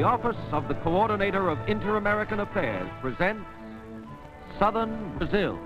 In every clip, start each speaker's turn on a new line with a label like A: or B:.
A: The Office of the Coordinator of Inter-American Affairs presents Southern Brazil.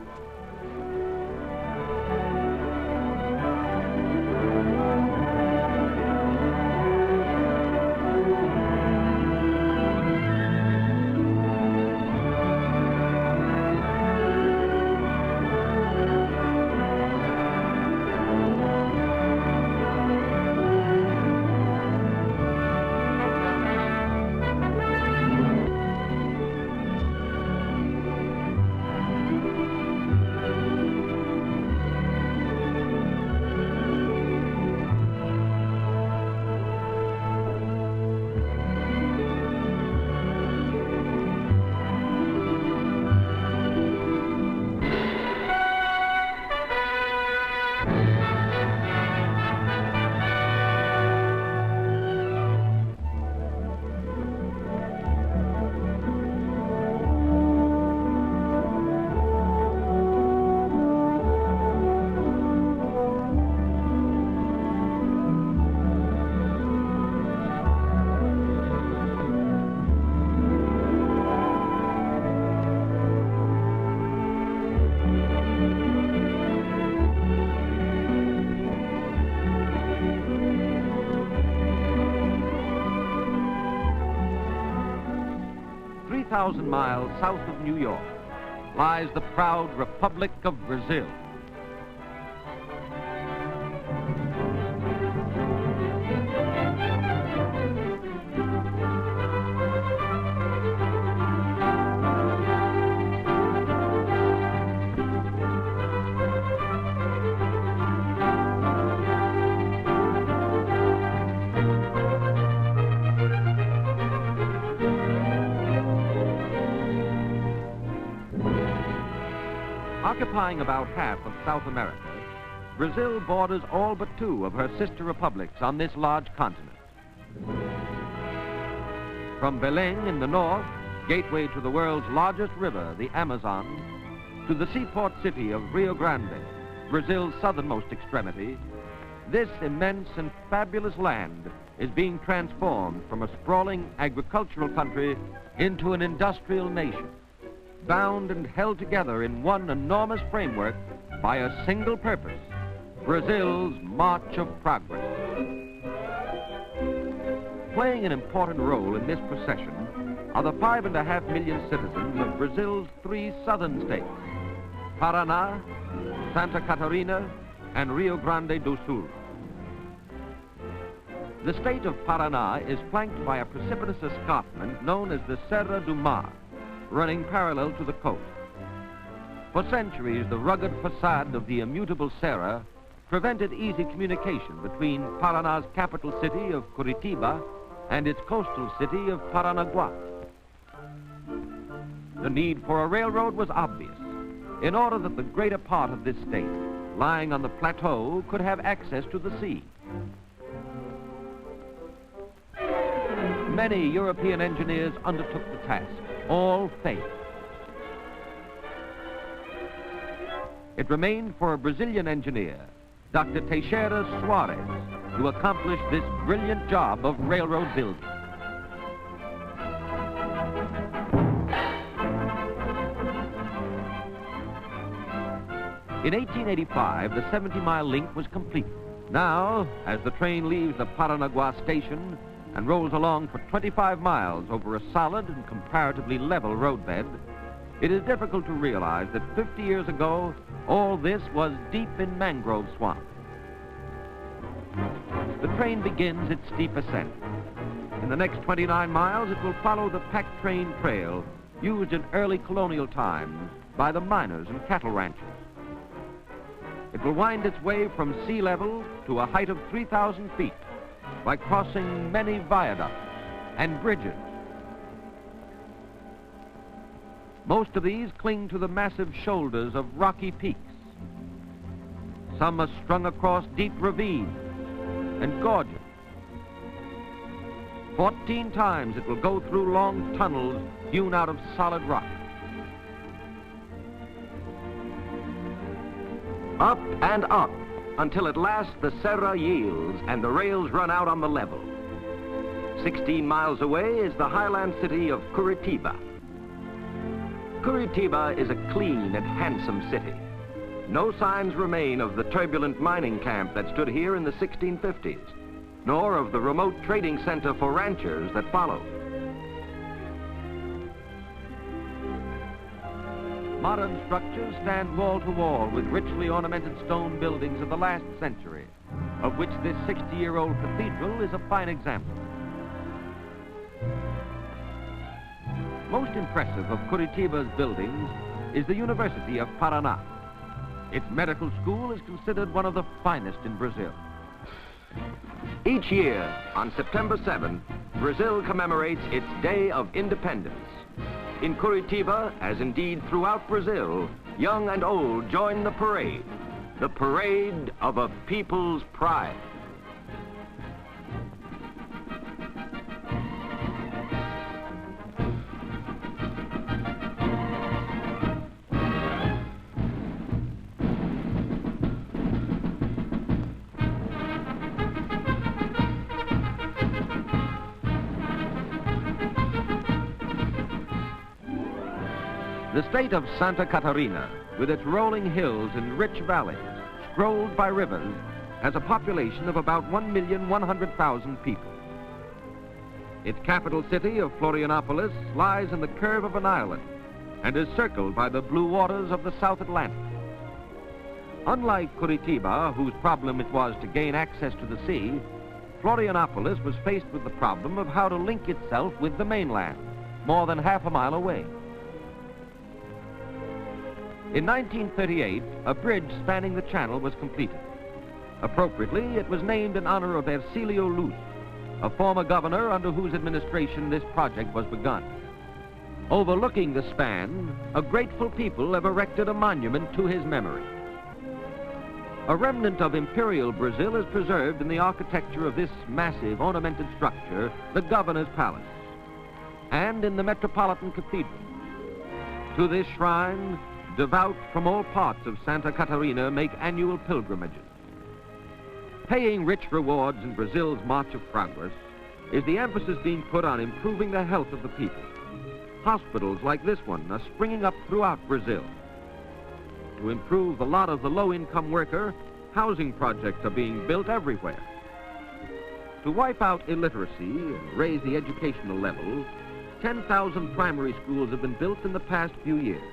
A: Thousand miles south of New York lies the proud Republic of Brazil. Occupying about half of South America, Brazil borders all but two of her sister republics on this large continent. From Belém in the north, gateway to the world's largest river, the Amazon, to the seaport city of Rio Grande, Brazil's southernmost extremity, this immense and fabulous land is being transformed from a sprawling agricultural country into an industrial nation, bound and held together in one enormous framework by a single purpose, Brazil's march of progress. Playing an important role in this procession are the 5.5 million citizens of Brazil's three southern states, Paraná, Santa Catarina, and Rio Grande do Sul. The state of Paraná is flanked by a precipitous escarpment known as the Serra do Mar, running parallel to the coast. For centuries, the rugged facade of the immutable Serra prevented easy communication between Paraná's capital city of Curitiba and its coastal city of Paranaguá. The need for a railroad was obvious, in order that the greater part of this state, lying on the plateau, could have access to the sea. Many European engineers undertook the task, all failed. It remained for a Brazilian engineer, Dr. Teixeira Soares, to accomplish this brilliant job of railroad building. In 1885, the 70-mile link was complete. Now, as the train leaves the Paranaguá station and rolls along for 25 miles over a solid and comparatively level roadbed, it is difficult to realize that 50 years ago, all this was deep in mangrove swamp. The train begins its steep ascent. In the next 29 miles, it will follow the pack train trail used in early colonial times by the miners and cattle ranchers. It will wind its way from sea level to a height of 3,000 feet by crossing many viaducts and bridges. Most of these cling to the massive shoulders of rocky peaks. Some are strung across deep ravines and gorges. 14 times it will go through long tunnels hewn out of solid rock. Up and up, until at last the Serra yields and the rails run out on the level. 16 miles away is the highland city of Curitiba. Curitiba is a clean and handsome city. No signs remain of the turbulent mining camp that stood here in the 1650s, nor of the remote trading center for ranchers that followed. Modern structures stand wall to wall with richly ornamented stone buildings of the last century, of which this 60-year-old cathedral is a fine example. Most impressive of Curitiba's buildings is the University of Paraná. Its medical school is considered one of the finest in Brazil. Each year, on September 7th, Brazil commemorates its Day of Independence. In Curitiba, as indeed throughout Brazil, young and old join the parade of a people's pride. The state of Santa Catarina, with its rolling hills and rich valleys, scrolled by rivers, has a population of about 1,100,000 people. Its capital city of Florianopolis lies in the curve of an island and is circled by the blue waters of the South Atlantic. Unlike Curitiba, whose problem it was to gain access to the sea, Florianopolis was faced with the problem of how to link itself with the mainland, more than half a mile away. In 1938, a bridge spanning the channel was completed. Appropriately, it was named in honor of Hercílio Luz, a former governor under whose administration this project was begun. Overlooking the span, a grateful people have erected a monument to his memory. A remnant of imperial Brazil is preserved in the architecture of this massive ornamented structure, the Governor's Palace, and in the Metropolitan Cathedral. To this shrine, devout from all parts of Santa Catarina make annual pilgrimages. Paying rich rewards in Brazil's march of progress is the emphasis being put on improving the health of the people. Hospitals like this one are springing up throughout Brazil. To improve the lot of the low-income worker, housing projects are being built everywhere. To wipe out illiteracy and raise the educational level, 10,000 primary schools have been built in the past few years.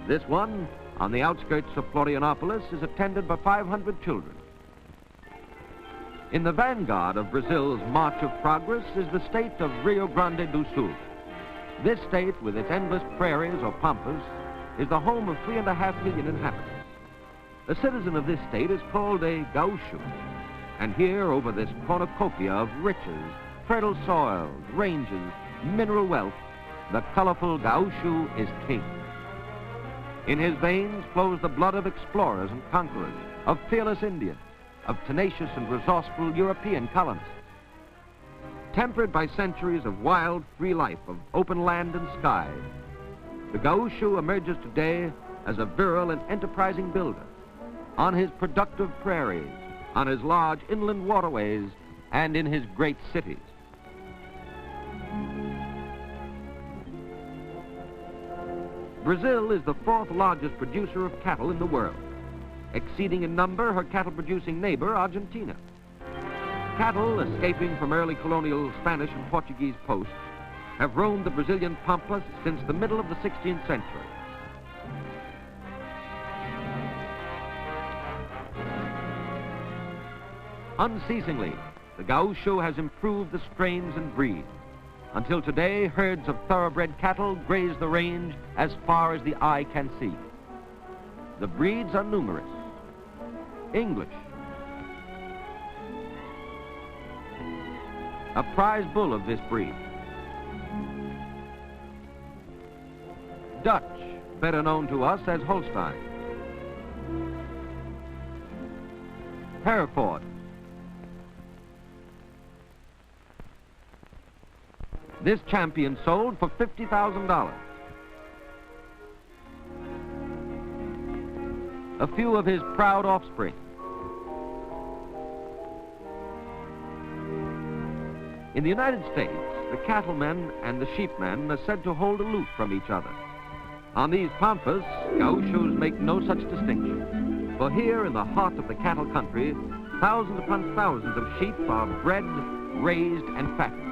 A: This one, on the outskirts of Florianopolis, is attended by 500 children. In the vanguard of Brazil's march of progress is the state of Rio Grande do Sul. This state, with its endless prairies or pampas, is the home of 3.5 million inhabitants. A citizen of this state is called a gaúcho, and here, over this cornucopia of riches, fertile soils, ranges, mineral wealth, the colorful gaúcho is king. In his veins flows the blood of explorers and conquerors, of fearless Indians, of tenacious and resourceful European colonists. Tempered by centuries of wild, free life of open land and sky, the gaúcho emerges today as a virile and enterprising builder on his productive prairies, on his large inland waterways, and in his great cities. Brazil is the 4th largest producer of cattle in the world, exceeding in number her cattle-producing neighbor, Argentina. Cattle, escaping from early colonial Spanish and Portuguese posts, have roamed the Brazilian pampas since the middle of the 16th century. Unceasingly, the gaúcho has improved the strains and breeds. Until today, herds of thoroughbred cattle graze the range as far as the eye can see. The breeds are numerous. English, a prize bull of this breed. Dutch, better known to us as Holstein. Herefords. This champion sold for $50,000. A few of his proud offspring. In the United States, the cattlemen and the sheepmen are said to hold aloof from each other. On these pampas, gauchos make no such distinction. For here in the heart of the cattle country, thousands upon thousands of sheep are bred, raised, and fattened.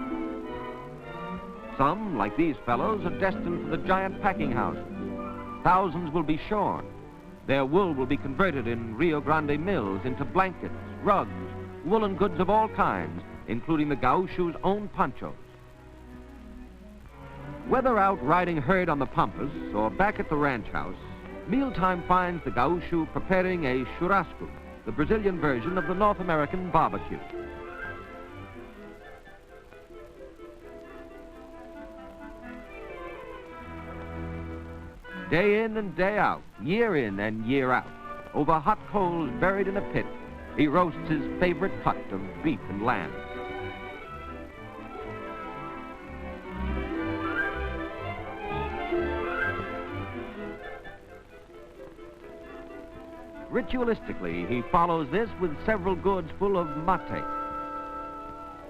A: Some, like these fellows, are destined for the giant packing houses. Thousands will be shorn. Their wool will be converted in Rio Grande mills into blankets, rugs, woolen goods of all kinds, including the gaucho's own ponchos. Whether out riding herd on the pampas or back at the ranch house, mealtime finds the gaucho preparing a churrasco, the Brazilian version of the North American barbecue. Day in and day out, year in and year out, over hot coals buried in a pit, he roasts his favorite cut of beef and lamb. Ritualistically, he follows this with several gourds full of mate.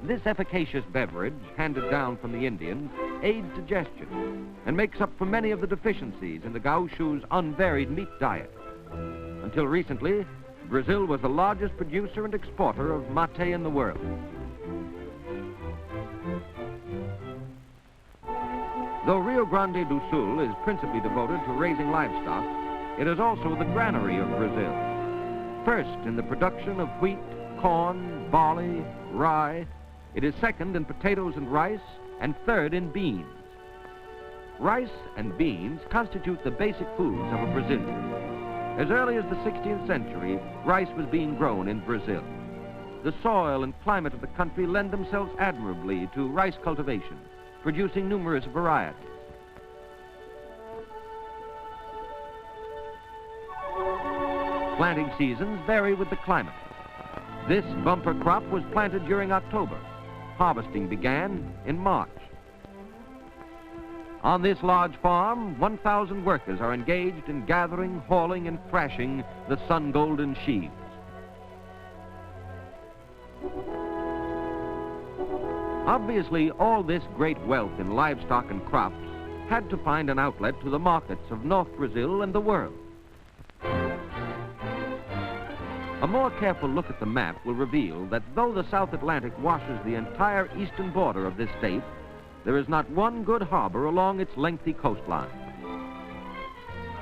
A: This efficacious beverage, handed down from the Indians, aids digestion and makes up for many of the deficiencies in the gaucho's unvaried meat diet. Until recently, Brazil was the largest producer and exporter of mate in the world. Though Rio Grande do Sul is principally devoted to raising livestock, it is also the granary of Brazil. First in the production of wheat, corn, barley, rye. It is second in potatoes and rice, and third in beans. Rice and beans constitute the basic foods of a Brazilian. As early as the 16th century, rice was being grown in Brazil. The soil and climate of the country lend themselves admirably to rice cultivation, producing numerous varieties. Planting seasons vary with the climate. This bumper crop was planted during October. Harvesting began in March. On this large farm, 1,000 workers are engaged in gathering, hauling, and thrashing the sun-golden sheaves. Obviously, all this great wealth in livestock and crops had to find an outlet to the markets of North Brazil and the world. A more careful look at the map will reveal that though the South Atlantic washes the entire eastern border of this state, there is not one good harbor along its lengthy coastline.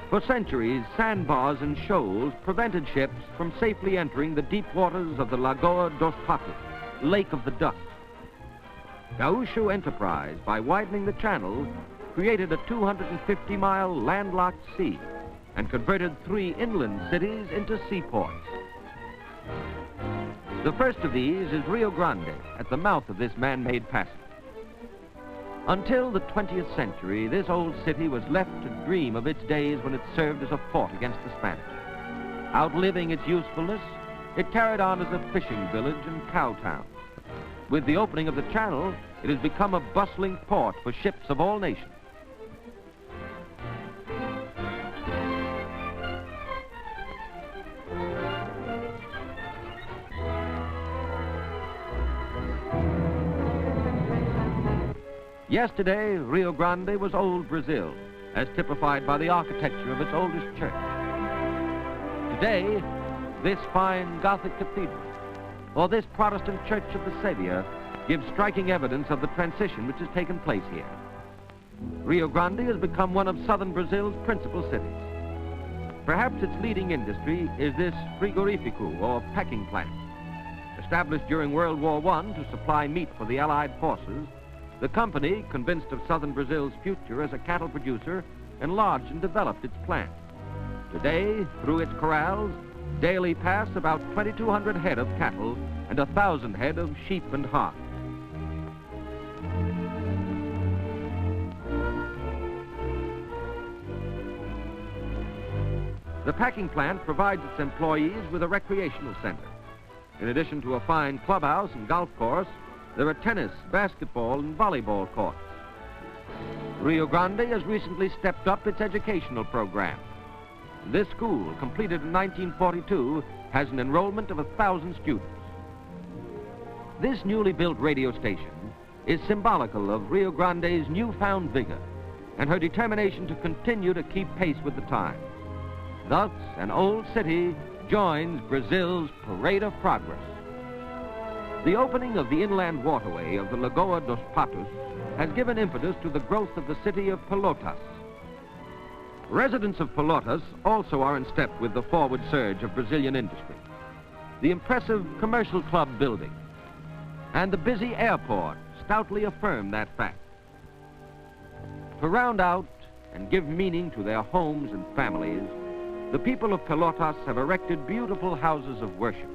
A: For centuries, sandbars and shoals prevented ships from safely entering the deep waters of the Lagoa dos Patos, Lake of the Ducks. Gaucho enterprise, by widening the channel, created a 250-mile landlocked sea and converted 3 inland cities into seaports. The first of these is Rio Grande, at the mouth of this man-made passage. Until the 20th century, this old city was left to dream of its days when it served as a fort against the Spanish. Outliving its usefulness, it carried on as a fishing village and cow town. With the opening of the channel, it has become a bustling port for ships of all nations. Yesterday, Rio Grande was old Brazil, as typified by the architecture of its oldest church. Today, this fine Gothic cathedral, or this Protestant church of the Savior, gives striking evidence of the transition which has taken place here. Rio Grande has become one of southern Brazil's principal cities. Perhaps its leading industry is this frigorifico, or packing plant. Established during World War I to supply meat for the Allied forces, the company, convinced of southern Brazil's future as a cattle producer, enlarged and developed its plant. Today, through its corrals, daily pass about 2,200 head of cattle and 1,000 head of sheep and hogs. The packing plant provides its employees with a recreational center. In addition to a fine clubhouse and golf course, there are tennis, basketball, and volleyball courts. Rio Grande has recently stepped up its educational program. This school, completed in 1942, has an enrollment of 1,000 students. This newly built radio station is symbolical of Rio Grande's newfound vigor and her determination to continue to keep pace with the times. Thus, an old city joins Brazil's parade of progress. The opening of the inland waterway of the Lagoa dos Patos has given impetus to the growth of the city of Pelotas. Residents of Pelotas also are in step with the forward surge of Brazilian industry. The impressive Commercial Club building and the busy airport stoutly affirm that fact. To round out and give meaning to their homes and families, the people of Pelotas have erected beautiful houses of worship.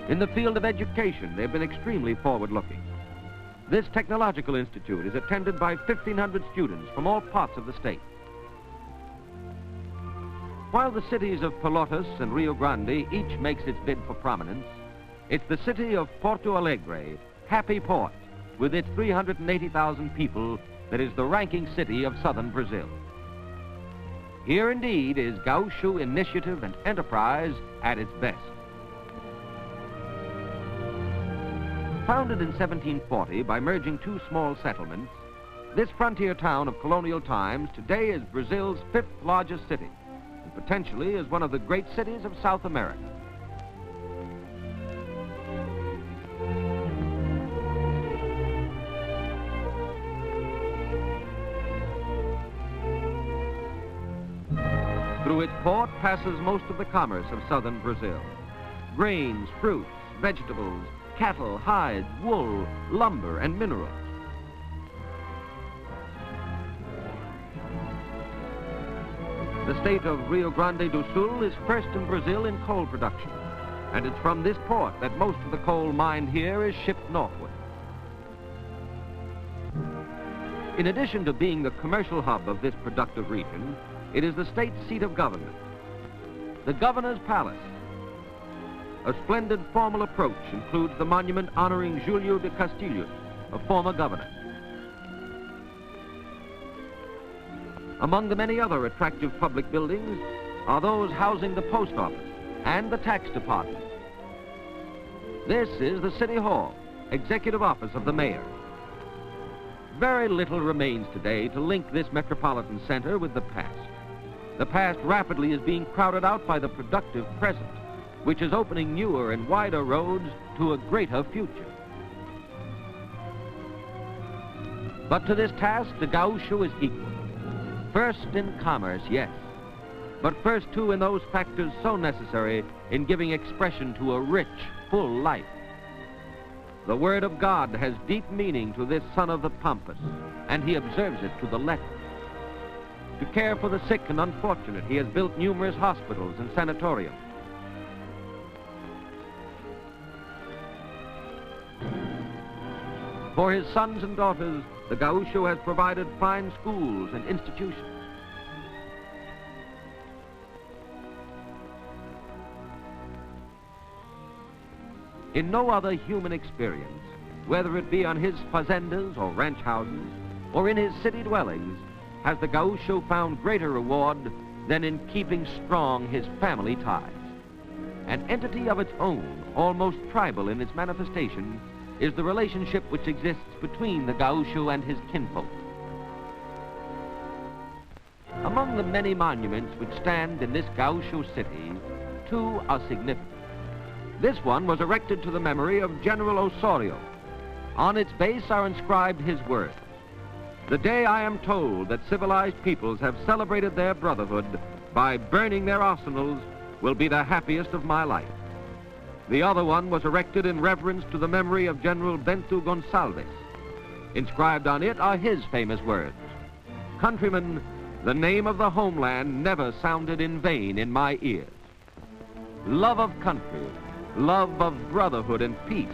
A: In the field of education, they've been extremely forward-looking. This technological institute is attended by 1,500 students from all parts of the state. While the cities of Pelotas and Rio Grande each makes its bid for prominence, it's the city of Porto Alegre, Happy Port, with its 380,000 people, that is the ranking city of southern Brazil. Here indeed is Gaúcho initiative and enterprise at its best. Founded in 1740 by merging two small settlements, this frontier town of colonial times today is Brazil's 5th largest city, and potentially is one of the great cities of South America. Through its port passes most of the commerce of southern Brazil. Grains, fruits, vegetables, cattle, hides, wool, lumber, and minerals. The state of Rio Grande do Sul is first in Brazil in coal production, and it's from this port that most of the coal mined here is shipped northward. In addition to being the commercial hub of this productive region, it is the state's seat of government. The governor's palace. A splendid formal approach includes the monument honoring Julio de Castilhos, a former governor. Among the many other attractive public buildings are those housing the post office and the tax department. This is the City Hall, executive office of the mayor. Very little remains today to link this metropolitan center with the past. The past rapidly is being crowded out by the productive present, which is opening newer and wider roads to a greater future. But to this task, the Gaúcho is equal. First in commerce, yes, but first too in those factors so necessary in giving expression to a rich, full life. The word of God has deep meaning to this son of the Pampas, and he observes it to the letter. To care for the sick and unfortunate, he has built numerous hospitals and sanatoriums. For his sons and daughters, the Gaúcho has provided fine schools and institutions. In no other human experience, whether it be on his fazendas or ranch houses, or in his city dwellings, has the Gaúcho found greater reward than in keeping strong his family ties. An entity of its own, almost tribal in its manifestation, is the relationship which exists between the Gaúcho and his kinfolk. Among the many monuments which stand in this Gaúcho city, two are significant. This one was erected to the memory of General Osorio. On its base are inscribed his words: "The day I am told that civilized peoples have celebrated their brotherhood by burning their arsenals will be the happiest of my life." The other one was erected in reverence to the memory of General Bento Gonçalves. Inscribed on it are his famous words: "Countrymen, the name of the homeland never sounded in vain in my ears." Love of country, love of brotherhood and peace,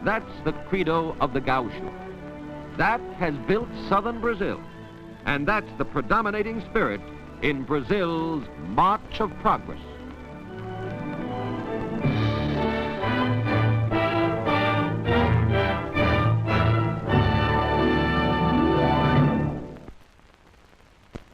A: that's the credo of the Gaúcho. That has built southern Brazil, and that's the predominating spirit in Brazil's march of progress.